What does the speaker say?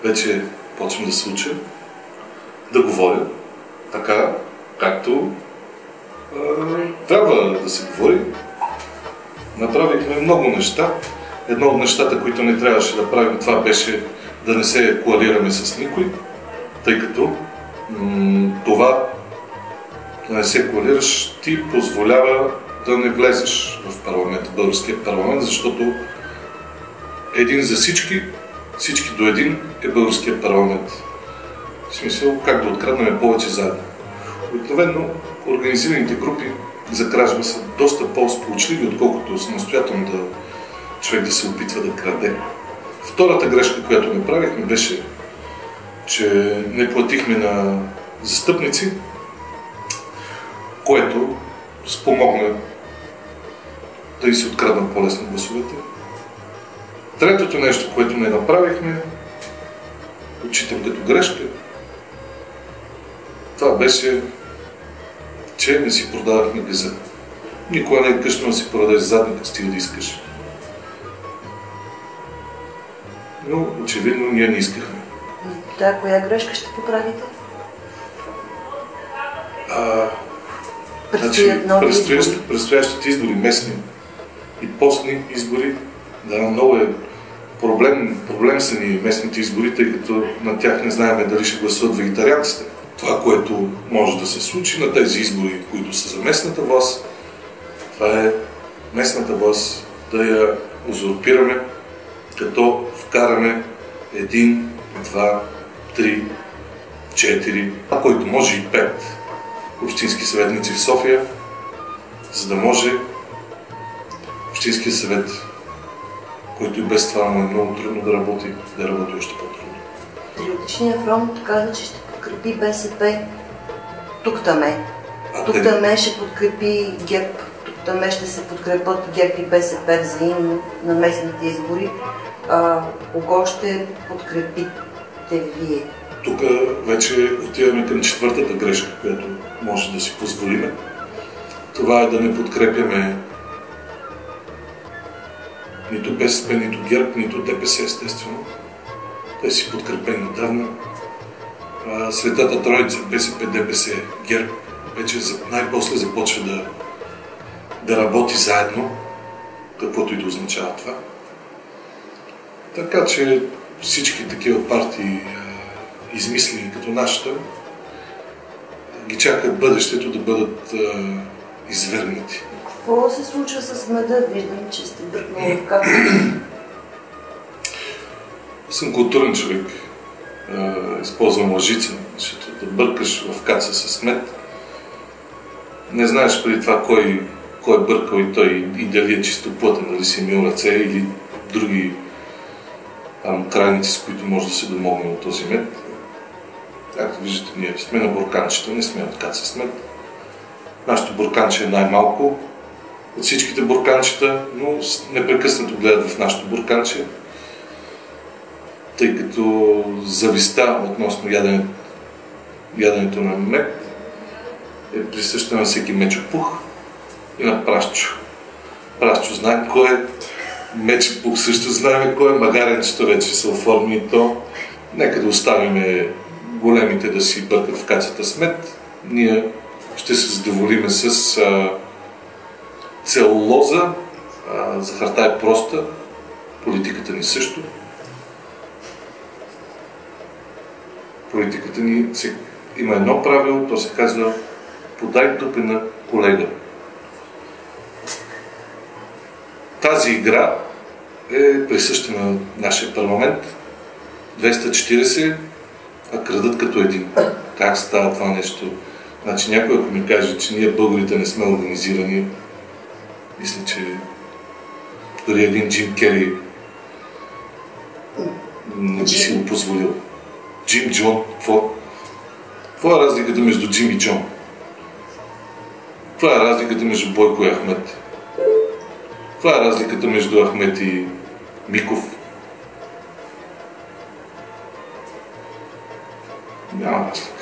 вече почвам да се уча, да говоря така, както трябва да се говори. Направихме много неща. Едно от нещата, които не трябваше да правим, това беше да не се коалираме с никой, тъй като това да не се коалираш ти позволява да не влезеш в парламента, българския парламент, защото един за всички, всички до един е българския парламент. В смисъл, как да откраднем повече заедно. Обикновено организираните групи за кражба са доста по-сполучливи, отколкото самостоятелно човек да се опитва да краде. Втората грешка, която направихме, беше, че не платихме на застъпници, което спомогна да и се откраднат по-лесно гласовете. Третото нещо, което не направихме, отчитам като грешка, това беше, че не си продавахме газа. Никога не е късно да си продадеш задника, стига да искаш. Но очевидно ние не искахме. Да, коя грешка ще поправите? Предстоящите избори, местни и постни избори, да, много е проблем са ни местните избори, тъй като на тях не знаем дали ще гласуват вегетарианците. Това, което може да се случи на тези избори, които са за местната власт, това е местната власт да я узурпираме, като вкараме 1, 2, 3, 4, а който може и 5 общински съветници в София, за да може общинския съвет, който и без това му е много трудно да работи още по-трудно. Патриотичният фронт каза, че ще подкрепи БСП тук-таме. Тук-таме ще подкрепи ГЕРБ, тук-таме ще се подкрепят ГЕРБ и БСП взаимно на местните избори. Кого ще подкрепите вие? Тук вече отиваме към четвъртата грешка, която може да си позволиме. Това е да не подкрепяме нито БСП, нито ГЕРБ, нито ДПС, естествено. Те си подкрепени отдавна. Светата троица, БСП, ДПС, ГЕРБ, вече най-после започва да работи заедно, каквото и да означава това. Така че всички такива партии, измислени като нашата, ги чакат бъдещето да бъдат извърнати. Какво се случва с меда? Виждам, че сте бръкнали в каца. Съм културен човек. Използвам лъжица, защото да бъркаш в каца с мед. Не знаеш преди това кой е бъркал и той и дали е чисто плътен, дали си е мил ръце или други крайници, с които може да се домогне от този мед. Както виждате, ние сме на бурканчета, не сме от каца с мед. Нашето бурканче е най-малко от всичките бурканчета, но непрекъснато гледат в нашето бурканче, тъй като завистта относно яденето на мед е присъща на всеки мечопух и на пращчо. Пращчо знаем кой е, мечопух също знаем кой е, магаренчето вече се оформи и то. Нека да оставим големите да си бъркат в кацата с мед. Ние ще се задоволиме с целулоза, захарта е проста, политиката ни също. Политиката ни има едно правило, то се казва подай тупена колега. Тази игра е присъща на нашия парламент. 240, а крадат като един. Как става това нещо? Значи някой, ако ми каже, че ние българите не сме организирани, мисля, че дори един Джим Кери не би си го позволил. Джим Джон, какво? Каква е разликата между Джим и Джон? Каква е разликата между Бойко и Ахмет? Каква е разликата между Ахмет и Миков? Няма разлика.